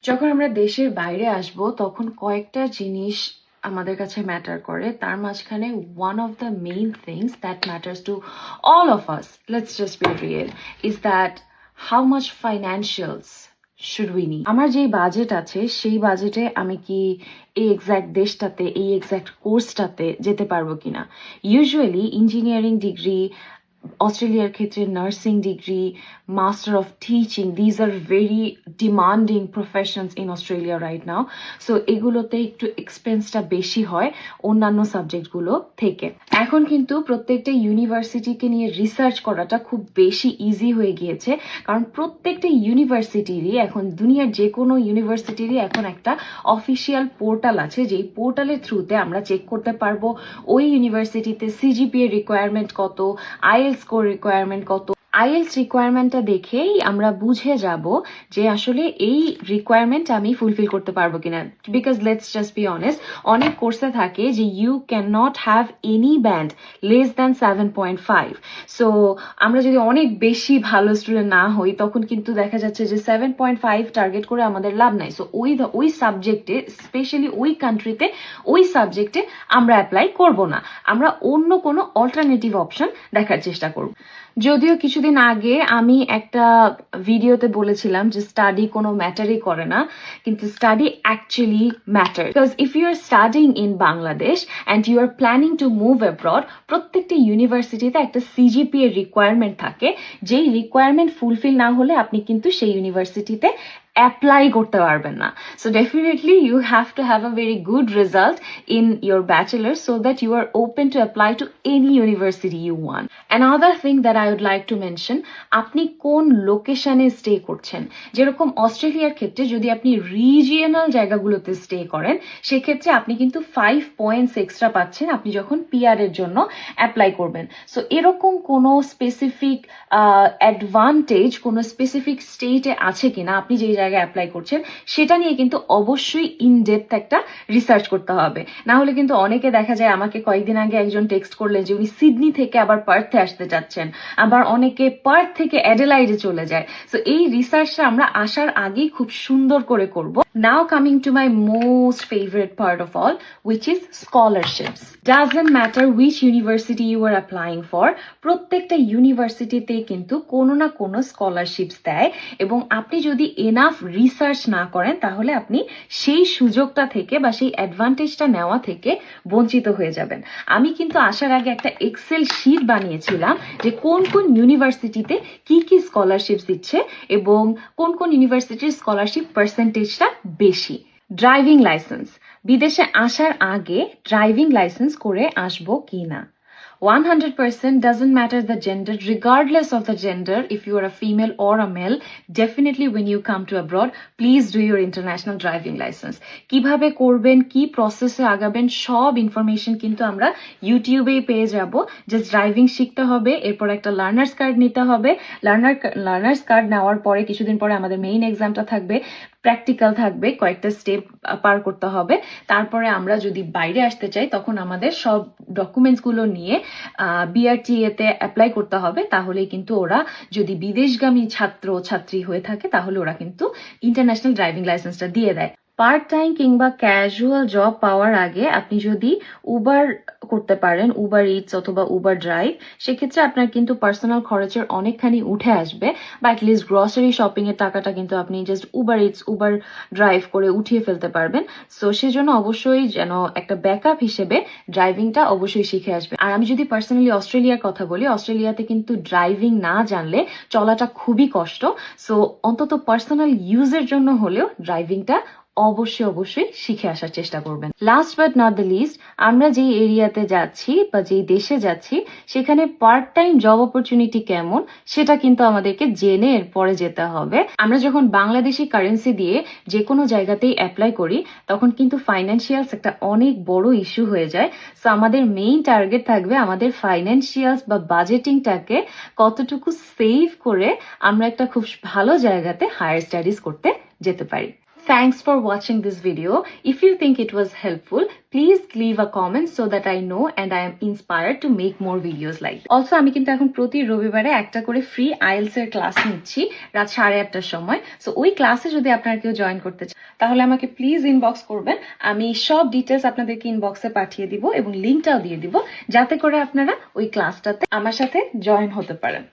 যখন আমরা দেশের বাইরে আসব তখন কয়েকটা জিনিস আমাদের কাছে ম্যাটার করে, তার মাঝখানে one of the main things that matters to all of us, let's just be real, is that how much financials should we need. আমার যেই বাজেট আছে সেই বাজেটে আমি কি এই এক্স্যাক্ট দেশটাতে, এই এক্স্যাক্ট কোর্সটাতে যেতে পারবো কিনা। ইউজুয়ালি ইঞ্জিনিয়ারিং ডিগ্রি, অস্ট্রেলিয়ার ক্ষেত্রে nursing degree, master of teaching, these are very demanding professions in Australia right now. So এগুলোতে একটু এক্সপেন্সটা বেশি হয় অন্যান্য সাবজেক্টগুলো থেকে। এখন কিন্তু প্রত্যেকটা ইউনিভার্সিটিকে নিয়ে রিসার্চ করাটা খুব বেশি ইজি হয়ে গিয়েছে, কারণ প্রত্যেকটা ইউনিভার্সিটিরই এখন, দুনিয়ার যে কোনো ইউনিভার্সিটিরই এখন একটা অফিসিয়াল পোর্টাল আছে, যেই পোর্টালের থ্রুতে আমরা চেক করতে পারবো ওই ইউনিভার্সিটিতে সিজিপিএ রিকোয়ারমেন্ট কত, আইএলটিএস স্কোর রিকোয়ারমেন্ট কত। আইএলটিএস রিকোয়ারমেন্টটা দেখেই আমরা বুঝে যাব যে আসলে এই রিকোয়ারমেন্ট আমি ফুলফিল করতে পারবো কিনা। Because let's just be honest, অনেক কোর্সে থাকে যে you can not have any band less than 7.5। So আমরা যদি অনেক বেশি ভালো স্টুডেন্ট না হই তখন কিন্তু দেখা যাচ্ছে যে 7.5 টার্গেট করে আমাদের লাভ নাই। সো ওই সাবজেক্টে, স্পেশালি ওই কান্ট্রিতে, ওই সাবজেক্টে আমরা অ্যাপ্লাই করব না, আমরা অন্য কোনো অল্টারনেটিভ অপশন দেখার চেষ্টা করব। যদিও কিছুদিন আগে আমি একটা ভিডিওতে বলেছিলাম যে স্টাডি কোনো ম্যাটারই করে না, কিন্তু study actually matter. Because if you are studying in Bangladesh and you are planning to move abroad, প্রত্যেকটা ইউনিভার্সিটিতে একটা সিজিপিএ রিকোয়ারমেন্ট থাকে, যেই রিকোয়ারমেন্ট ফুলফিল না হলে আপনি কিন্তু সেই ইউনিভার্সিটিতে অ্যাপ্লাই করতে পারবেন না। So definitely you have to have a very good result in your bachelor so that you are open to apply to any university you want. Another thing that I would like to mention, আপনি কোন লোকেশনে stay করছেন। যেরকম অস্ট্রেলিয়ার ক্ষেত্রে যদি আপনি regional জায়গাগুলোতে স্টে করেন, সেক্ষেত্রে আপনি কিন্তু 5 পয়েন্টস এক্সট্রা পাচ্ছেন আপনি যখন পিআর এর জন্য অ্যাপ্লাই করবেন। সো এরকম কোনো স্পেসিফিক অ্যাডভান্টেজ কোনো স্পেসিফিক স্টেটে আছে কিনা, আপনি যেই জায়গায় অ্যাপ্লাই করছেন সেটা নিয়ে কিন্তু অবশ্যই ইনডেপথ একটা রিসার্চ করতে হবে। না হলে কিন্তু অনেকে দেখা যায়, আমাকে কয়েকদিন আগে একজন টেক্সট করলেন যে উনি সিডনি থেকে আবার পার্থে আসতে চাচ্ছেন, আবার অনেকে পার্থ থেকে অ্যাডেলাইডে চলে যায়। সো এই রিসার্চটা আমরা আসার আগেই খুব সুন্দর করে করব। নাও coming to my most favourite part of all, which is scholarships. Doesn't matter which university you are applying for, প্রত্যেকটা ইউনিভার্সিটিতে কিন্তু কোনো না কোনো স্কলারশিপস দেয়, এবং আপনি যদি এনাফ রিসার্চ না করেন তাহলে আপনি সেই সুযোগটা থেকে বা সেই অ্যাডভান্টেজটা নেওয়া থেকে বঞ্চিত হয়ে যাবেন। আমি কিন্তু আসার আগে একটা এক্সেল শিট বানিয়েছিলাম যে কোন কোন ইউনিভার্সিটিতে কি কি স্কলারশিপস দিচ্ছে এবং কোন কোন ইউনিভার্সিটির স্কলারশিপ পার্সেন্টেজটা বেশি। ড্রাইভিং লাইসেন্স, বিদেশে আসার আগে ড্রাইভিং লাইসেন্স করে আসবো কিনা। 100% doesn't matter the gender, regardless of the gender, if you are a female or a male, definitely when you come to abroad, please do your international driving license. কিভাবে করবেন, কি প্রসেসে আগাবেন, সব ইনফরমেশন কিন্তু আমরা ইউটিউবেই পেয়ে যাব। জাস্ট ড্রাইভিং শিখতে হবে, এরপর একটা লার্নার্স কার্ড নিতে হবে। লার্নার্স কার্ড নেওয়ার পরে কিছুদিন পরে আমাদের মেইন এক্সামটা থাকবে, প্র্যাকটিক্যাল থাকবে, কয়েকটা স্টেপ পার করতে হবে। তারপরে আমরা যদি বাইরে আসতে চাই তখন আমাদের সব ডকুমেন্টস গুলো নিয়ে বিআরটিএ তে অ্যাপ্লাই করতে হবে। তাহলেই কিন্তু ওরা, যদি বিদেশগামী ছাত্র ছাত্রী হয়ে থাকে তাহলে ওরা কিন্তু ইন্টারন্যাশনাল ড্রাইভিং লাইসেন্সটা দিয়ে দেয়। পার্ট টাইম কিংবা ক্যাজুয়াল জব পাওয়ার আগে আপনি যদি উবার করতে পারেন, উবার ইটস অথবা উবার ড্রাইভ, সেক্ষেত্রে আপনার কিন্তু পার্সোনাল খরচের অনেকখানি উঠে আসবে, বা অ্যাটলিস্ট গ্রসারি শপিং এর টাকাটা কিন্তু আপনি just Uber it's, Uber drive করে উঠিয়ে ফেলতে পারবেন। সো সেজন্য অবশ্যই যেন একটা ব্যাকআপ হিসেবে ড্রাইভিংটা অবশ্যই শিখে আসবে। আর আমি যদি পার্সোনালি অস্ট্রেলিয়ার কথা বলি, অস্ট্রেলিয়াতে কিন্তু ড্রাইভিং না জানলে চলাটা খুবই কষ্ট। সো অন্তত পার্সোনাল ইউজের জন্য হলেও ড্রাইভিংটা অবশ্যই শিখে আসার চেষ্টা করবেন। Last but not the least, আমরা যেই এরিয়াতে যাচ্ছি বা যেই দেশে যাচ্ছি সেখানে পার্ট টাইম জব অপরচুনিটি কেমন সেটা কিন্তু আমাদেরকে জেনে এরপরে যেতে হবে। আমরা যখন বাংলাদেশি কারেন্সি দিয়ে যে কোনো জায়গাতেই অ্যাপ্লাই করি তখন কিন্তু ফাইন্যান্সিয়ালস একটা অনেক বড় ইস্যু হয়ে যায়। সো আমাদের মেইন টার্গেট থাকবে আমাদের ফাইন্যান্সিয়ালস বা বাজেটিংটাকে কতটুকু সেভ করে আমরা একটা খুব ভালো জায়গাতে হায়ার স্টাডিজ করতে যেতে পারি। thanks for watching this video. If you think it was helpful, please leave a comment so that I know and I am inspired to make more videos like this. Also আমি কিন্তু এখন প্রতি রবিবারে একটা করে ফ্রি আইএলটিএস এর class নিচ্ছি রাত 8:30টার সময়। সো ওই ক্লাসে যদি আপনারা কেউ জয়েন করতে চান তাহলে আমাকে প্লিজ ইনবক্স করবেন। আমি সব ডিটেলস আপনাদেরকে ইনবক্সে পাঠিয়ে দিব এবং লিংকটাও দিয়ে দিব যাতে করে আপনারা ওই ক্লাসটাতে আমার সাথে জয়েন হতে পারেন।